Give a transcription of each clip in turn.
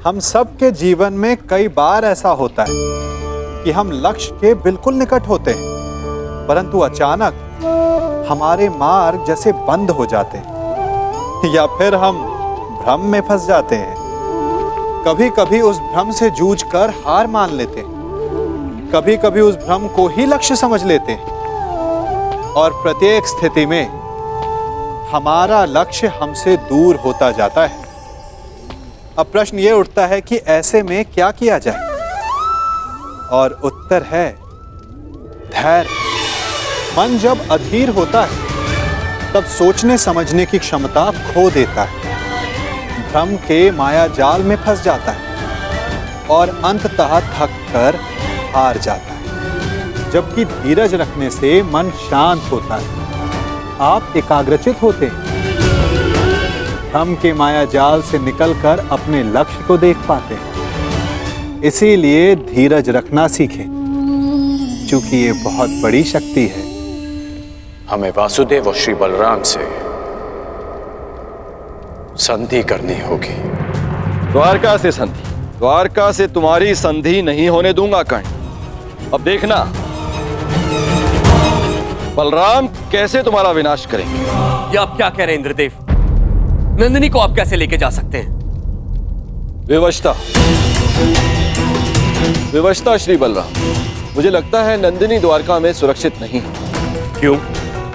हम सब के जीवन में कई बार ऐसा होता है कि हम लक्ष्य के बिल्कुल निकट होते हैं, परंतु अचानक हमारे मार्ग जैसे बंद हो जाते हैं या फिर हम भ्रम में फंस जाते हैं। कभी कभी उस भ्रम से जूझकर हार मान लेते हैं, कभी कभी उस भ्रम को ही लक्ष्य समझ लेते हैं और प्रत्येक स्थिति में हमारा लक्ष्य हमसे दूर होता जाता है। अब प्रश्न ये उठता है कि ऐसे में क्या किया जाए, और उत्तर है धैर्य। मन जब अधीर होता है तब सोचने समझने की क्षमता खो देता है, भ्रम के माया जाल में फंस जाता है और अंततः थक कर हार जाता है। जबकि धीरज रखने से मन शांत होता है, आप एकाग्रचित होते हैं, भ्रम के माया जाल से निकलकर अपने लक्ष्य को देख पाते हैं। इसीलिए धीरज रखना सीखें, क्योंकि ये बहुत बड़ी शक्ति है। हमें वासुदेव और श्री बलराम से संधि करनी होगी। द्वारका से संधि? द्वारका से तुम्हारी संधि नहीं होने दूंगा कर्ण। अब देखना बलराम कैसे तुम्हारा विनाश करेंगे। ये आप क्या कह रहे हैं इंद्रदेव? नंदिनी को आप कैसे लेके जा सकते हैं? विवशता श्री बलराम, मुझे लगता है नंदिनी द्वारका में सुरक्षित नहीं है। क्यों?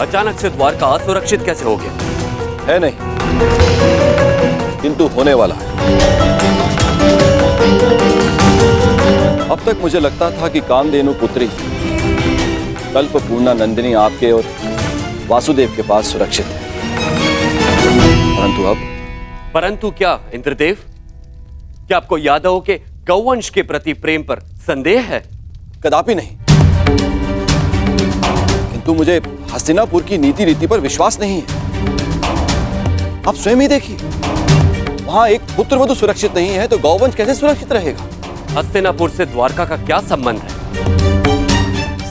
अचानक से द्वारका असुरक्षित कैसे हो गया? है नहीं, किंतु होने वाला है। अब तक मुझे लगता था कि कामधेनु पुत्री कल्पपूर्णा नंदिनी आपके और वासुदेव के पास सुरक्षित है, परंतु अब? परंतु क्या इंद्रदेव? क्या आपको यादवों के गौवंश के प्रति प्रेम पर संदेह है? कदापि नहीं, किंतु मुझे हस्तिनापुर की नीति रीति पर विश्वास नहीं है। आप स्वयं ही देखिए, वहां एक पुत्रवधू सुरक्षित नहीं है तो गौवंश कैसे सुरक्षित रहेगा? हस्तिनापुर से द्वारका का क्या संबंध है?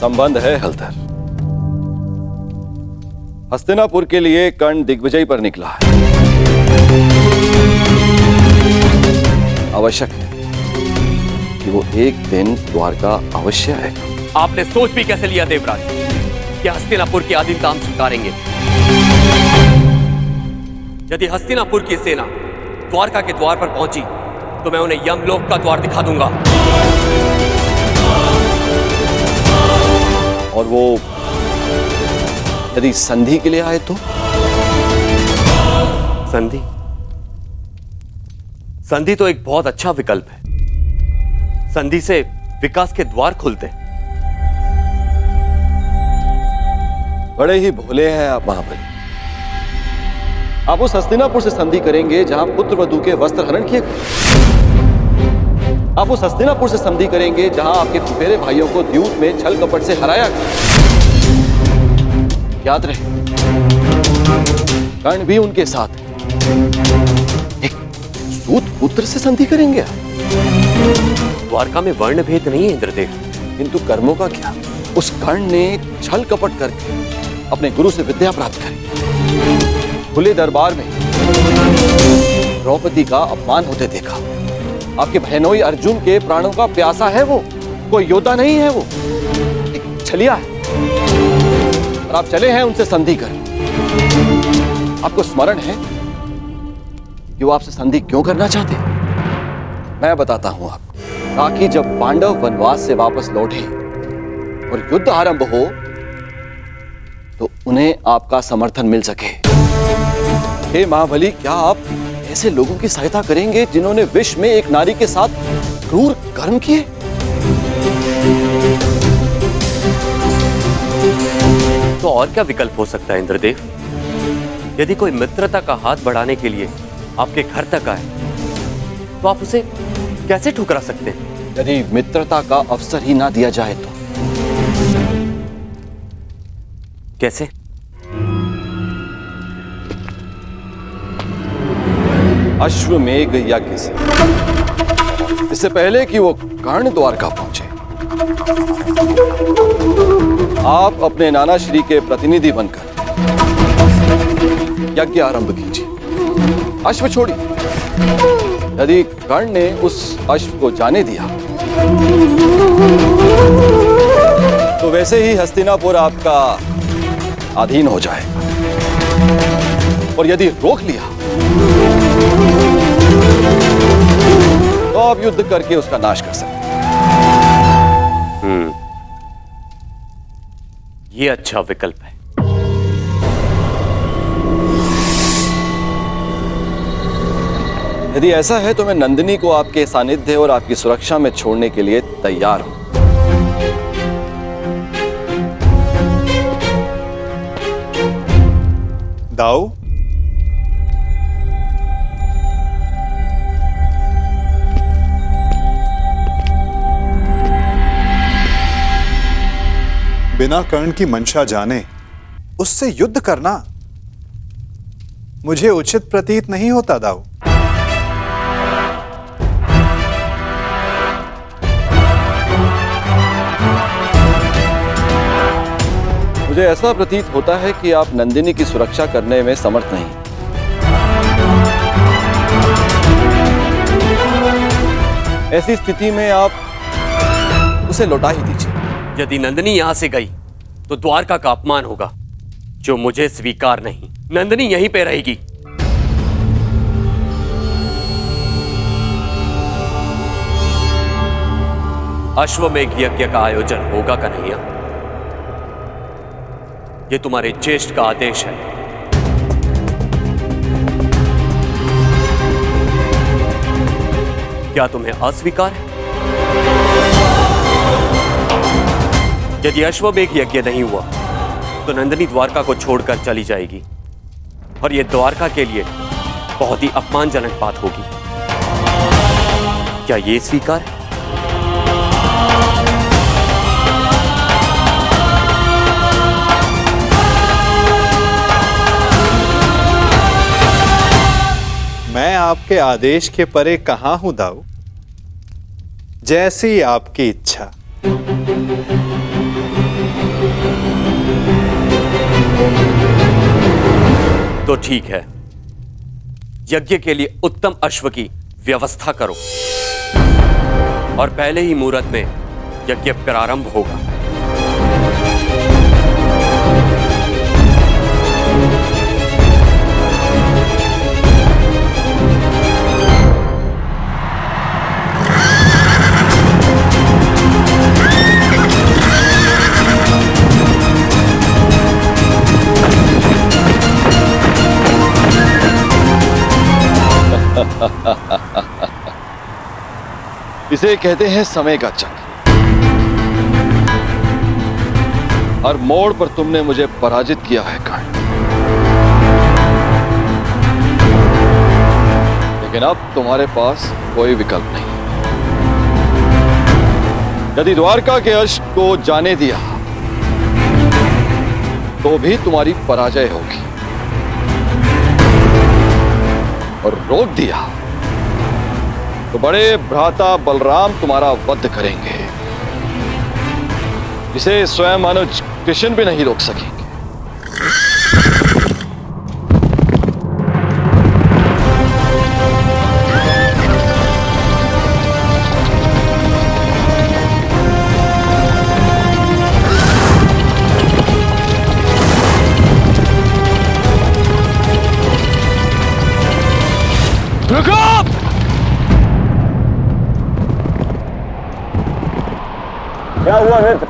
संबंध है हलधर। हस्तिनापुर के लिए कर्ण दिग्विजय पर निकला है। आवश्यक है कि वो एक दिन द्वारका अवश्य आएगा। आपने सोच भी कैसे लिया देवराज कि हस्तिनापुर की अधीनता हम स्वीकारेंगे? यदि हस्तिनापुर की सेना द्वारका के द्वार पर पहुंची तो मैं उन्हें यमलोक का द्वार दिखा दूंगा। और वो यदि संधि के लिए आए तो? संधि? संधि तो एक बहुत अच्छा विकल्प है। संधि से विकास के द्वार खुलते हैं। बड़े ही भोले हैं आप महाबली। आप उस हस्तिनापुर से संधि करेंगे जहां पुत्रवधू के वस्त्र हरण किए गए। आप उस हस्तिनापुर से संधि करेंगे जहां आपके फुफेरे भाइयों को द्यूत में छल कपट से हराया गया। याद रहे, कर्ण भी उनके साथ है। एक सूत पुत्र से संधि करेंगे। द्वारका में वर्ण भेद नहीं है इंद्रदेव। किंतु कर्मों का क्या? उस कर्ण ने छल कपट करके अपने गुरु से विद्या प्राप्त करी। खुले दरबार में द्रौपदी का अपमान होते देखा। आपके बहनोई अर्जुन के प्राणों का प्यासा है वो, कोई योद्धा नहीं है वो, एक छलिया है। और आप चले हैं उनसे संधि कर। आपको स्मरण है कि वो आपसे संधि क्यों करना चाहते? मैं बताता हूं आपको, ताकि जब पांडव वनवास से वापस लौटे और युद्ध आरंभ हो तो उन्हें आपका समर्थन मिल सके। हे महाबली, क्या आप ऐसे लोगों की सहायता करेंगे जिन्होंने विश्व में एक नारी के साथ क्रूर कर्म किए? तो और क्या विकल्प हो सकता है इंद्रदेव? यदि कोई मित्रता का हाथ बढ़ाने के लिए आपके घर तक आए तो आप उसे कैसे ठुकरा सकते हैं? यदि मित्रता का अवसर ही ना दिया जाए तो? कैसे? अश्वमेघ यज्ञ से। इससे पहले कि वो कर्ण द्वारका पहुंचे, आप अपने नाना श्री के प्रतिनिधि बनकर यज्ञ आरंभ कीजिए। अश्व छोड़िए, यदि कर्ण ने उस अश्व को जाने दिया तो वैसे ही हस्तिनापुर आपका अधीन हो जाएगा, और यदि रोक लिया तो आप युद्ध करके उसका नाश कर सकते हैं। ये अच्छा विकल्प है। यदि ऐसा है तो मैं नंदिनी को आपके सानिध्य और आपकी सुरक्षा में छोड़ने के लिए तैयार हूं। दाऊ, बिना कर्ण की मंशा जाने उससे युद्ध करना मुझे उचित प्रतीत नहीं होता दाऊ। मुझे ऐसा प्रतीत होता है कि आप नंदिनी की सुरक्षा करने में समर्थ नहीं। ऐसी स्थिति में आप उसे लौटा ही दीजिए। यदि नंदिनी यहां से गई तो द्वारका का अपमान होगा, जो मुझे स्वीकार नहीं। नंदिनी यहीं पे रहेगी। अश्वमेघ यज्ञ का आयोजन होगा कन्हैया। ये तुम्हारे ज्येष्ठ का आदेश है। क्या तुम्हें अस्वीकार है? यदि अश्वमेघ यज्ञ नहीं हुआ तो नंदिनी द्वारका को छोड़कर चली जाएगी, और यह द्वारका के लिए बहुत ही अपमानजनक बात होगी। क्या यह स्वीकार है? मैं आपके आदेश के परे कहां हूं दाऊ। जैसी आपकी इच्छा। तो ठीक है, यज्ञ के लिए उत्तम अश्व की व्यवस्था करो, और पहले ही मुहूर्त में यज्ञ प्रारंभ होगा। इसे कहते हैं समय का चक्र। हर मोड़ पर तुमने मुझे पराजित किया है कर्ण, लेकिन अब तुम्हारे पास कोई विकल्प नहीं। यदि द्वारका के अश्व को जाने दिया तो भी तुम्हारी पराजय होगी, और रोक दिया तो बड़े भ्राता बलराम तुम्हारा वध करेंगे, जिसे स्वयं अनुज कृष्ण भी नहीं रोक सकेंगे। रुको! क्या हुआ मित्र?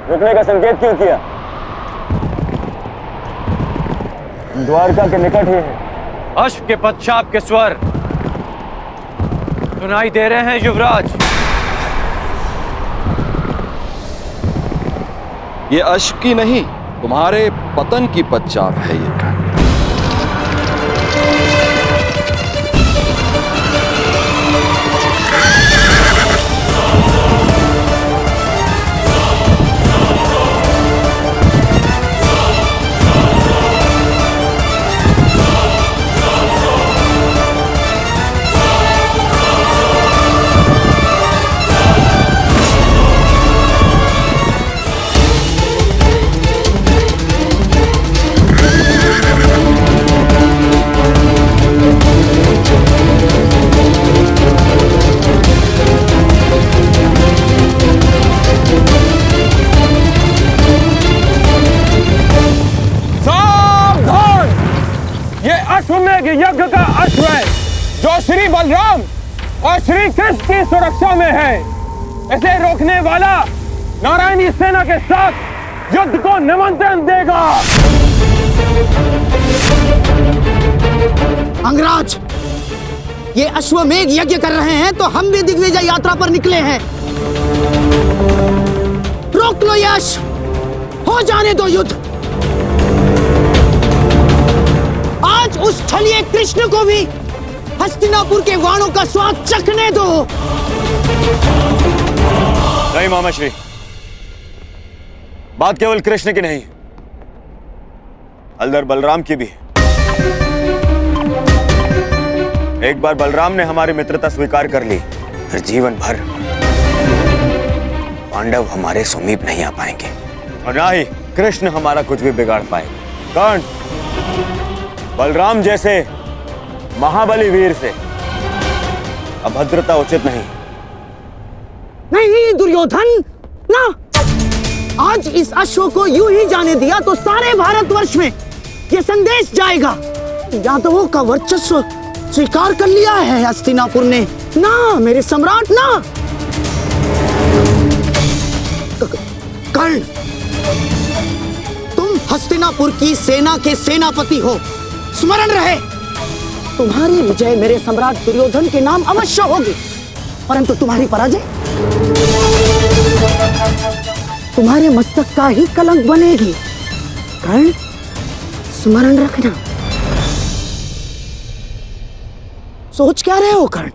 रुकने का संकेत क्यों किया? द्वारका के निकट ही है। अश्व के पश्चात के स्वर सुनाई दे रहे हैं युवराज। ये अश्व की नहीं, तुम्हारे पतन की पश्चात है ये कर्ण। और श्री कृष्ण की सुरक्षा में है। इसे रोकने वाला नारायणी सेना के साथ युद्ध को निमंत्रण देगा। अंगराज, ये अश्वमेघ यज्ञ कर रहे हैं तो हम भी दिग्विजय यात्रा पर निकले हैं। रोक लो यश, हो जाने दो युद्ध। आज उस छलिए कृष्ण को भी हस्तिनापुर के वाणों का स्वाद चखने दो। नहीं मामाश्री, बात केवल कृष्ण की नहीं, हलधर बलराम की भी है। एक बार बलराम ने हमारी मित्रता स्वीकार कर ली, फिर जीवन भर पांडव हमारे समीप नहीं आ पाएंगे और ना ही कृष्ण हमारा कुछ भी बिगाड़ पाए। कर्ण, बलराम जैसे महाबली वीर से अभद्रता उचित नहीं। नहीं दुर्योधन, ना। आज इस अश्व को यूं ही जाने दिया तो सारे भारतवर्ष में यह संदेश जाएगा, यादवों का वर्चस्व स्वीकार कर लिया है हस्तिनापुर ने। ना मेरे सम्राट, ना। कर्ण, तुम हस्तिनापुर की सेना के सेनापति हो, स्मरण रहे। तुम्हारी विजय मेरे सम्राट दुर्योधन के नाम अवश्य होगी, परंतु तुम्हारी पराजय तुम्हारे मस्तक का ही कलंक बनेगी। कर्ण, स्मरण रखना। सोच क्या रहे हो कर्ण?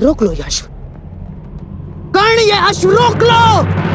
रोक लो ये अश्व। कर्ण, ये अश्व रोक लो।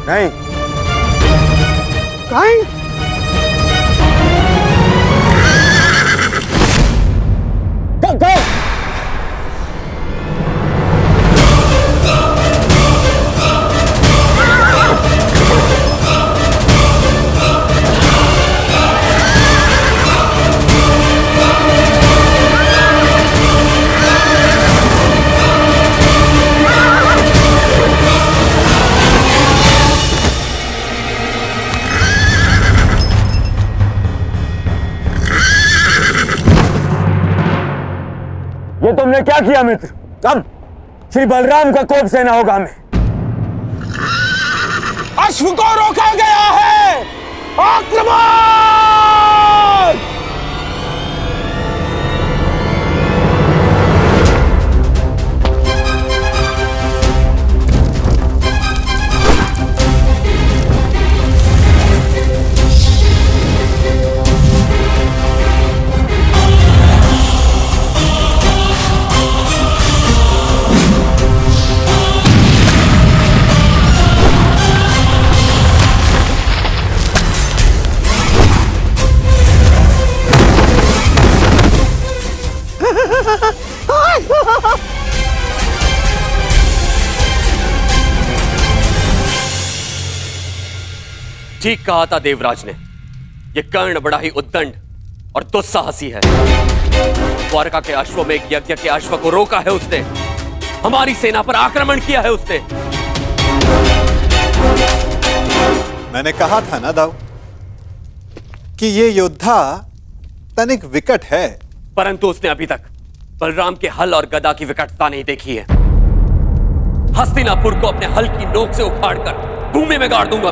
नहीं। कर्ण, ये तुमने क्या किया मित्र? अब श्री बलराम का कोप सहना होगा हमें। अश्व को रोका गया है, आक्रमण! ठीक कहा था देवराज ने, यह कर्ण बड़ा ही उद्दंड और दुस्साहसी है। द्वारका के अश्वमेघ यज्ञ के अश्व को रोका है उसने, हमारी सेना पर आक्रमण किया है उसने। मैंने कहा था ना दाऊ कि ये योद्धा तनिक विकट है, परंतु उसने अभी तक बलराम के हल और गदा की विकटता नहीं देखी है। हस्तिनापुर को अपने हल की नोक से उखाड़कर भूमि में गाड़ दूंगा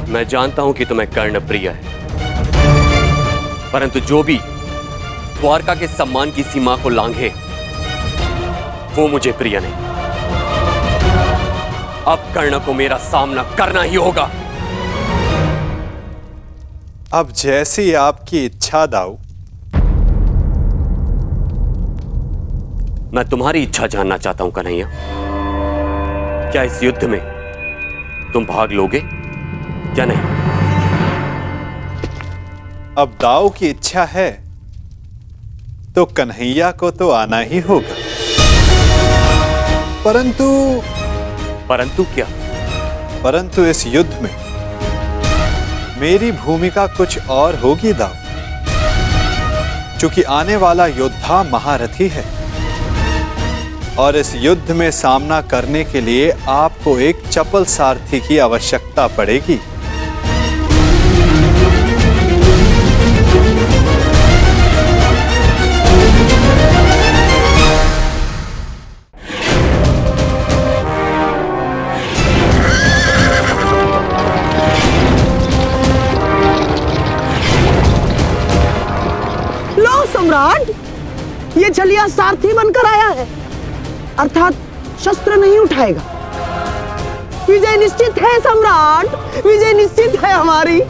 मैं जानता हूं कि तुम्हें कर्ण प्रिय है, परंतु जो भी द्वारका के सम्मान की सीमा को लांघे वो मुझे प्रिय नहीं। अब कर्ण को मेरा सामना करना ही होगा। अब जैसी आपकी इच्छा दाऊ। मैं तुम्हारी इच्छा जानना चाहता हूं कन्हैया। क्या इस युद्ध में तुम भाग लोगे या नहीं? अब दाऊ की इच्छा है तो कन्हैया को तो आना ही होगा। परंतु क्या? परंतु इस युद्ध में मेरी भूमिका कुछ और होगी दाऊ, क्योंकि आने वाला योद्धा महारथी है और इस युद्ध में सामना करने के लिए आपको एक चपल सारथी की आवश्यकता पड़ेगी। सम्राट, ये छलिया सारथी बनकर आया है, अर्थात शस्त्र नहीं उठाएगा। विजय निश्चित है सम्राट, विजय निश्चित है हमारी।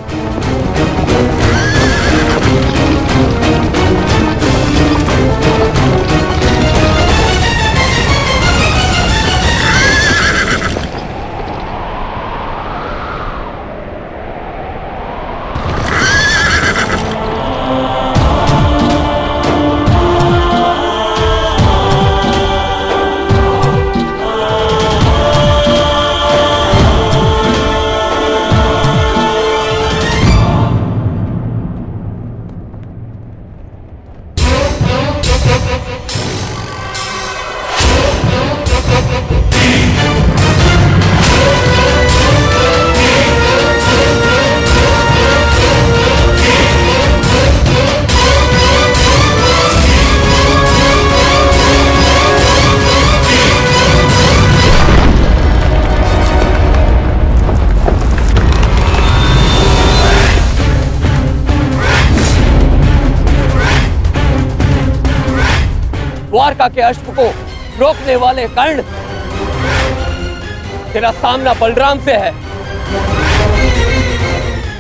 द्वारका के अश्व को रोकने वाले कर्ण, तेरा सामना बलराम से है।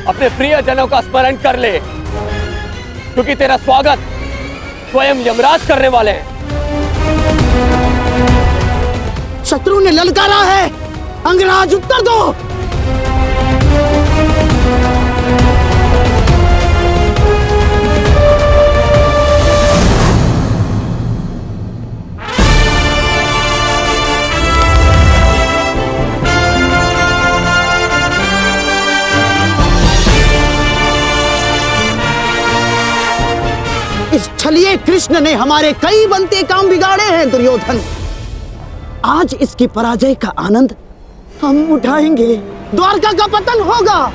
अपने प्रियजनों का स्मरण कर ले, क्योंकि तेरा स्वागत स्वयं यमराज करने वाले हैं। शत्रु ने ललकारा है, अंगराज उत्तर दो। इस छलिए कृष्ण ने हमारे कई बनते काम बिगाड़े हैं दुर्योधन। आज इसकी पराजय का आनंद हम उठाएंगे, द्वारका का पतन होगा।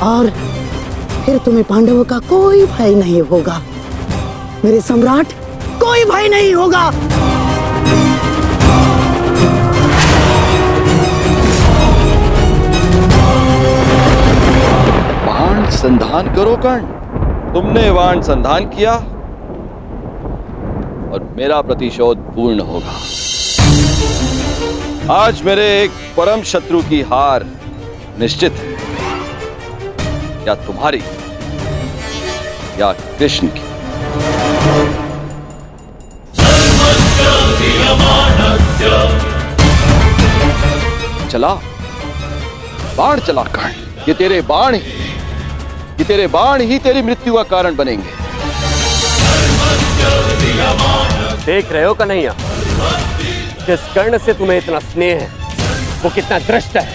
और फिर तुम्हें पांडवों का कोई भय नहीं होगा, मेरे सम्राट, कोई भय नहीं होगा। बाण संधान करो कर्ण। तुमने बाण संधान किया और मेरा प्रतिशोध पूर्ण होगा। आज मेरे एक परम शत्रु की हार निश्चित है, या तुम्हारी या कृष्ण की। चला बाण चला कर्ण। ये तेरे बाण ही तेरी मृत्यु का कारण बनेंगे। देख रहे हो कन्हैया, जिस कर्ण से तुम्हें इतना स्नेह है वो कितना दृष्ट है।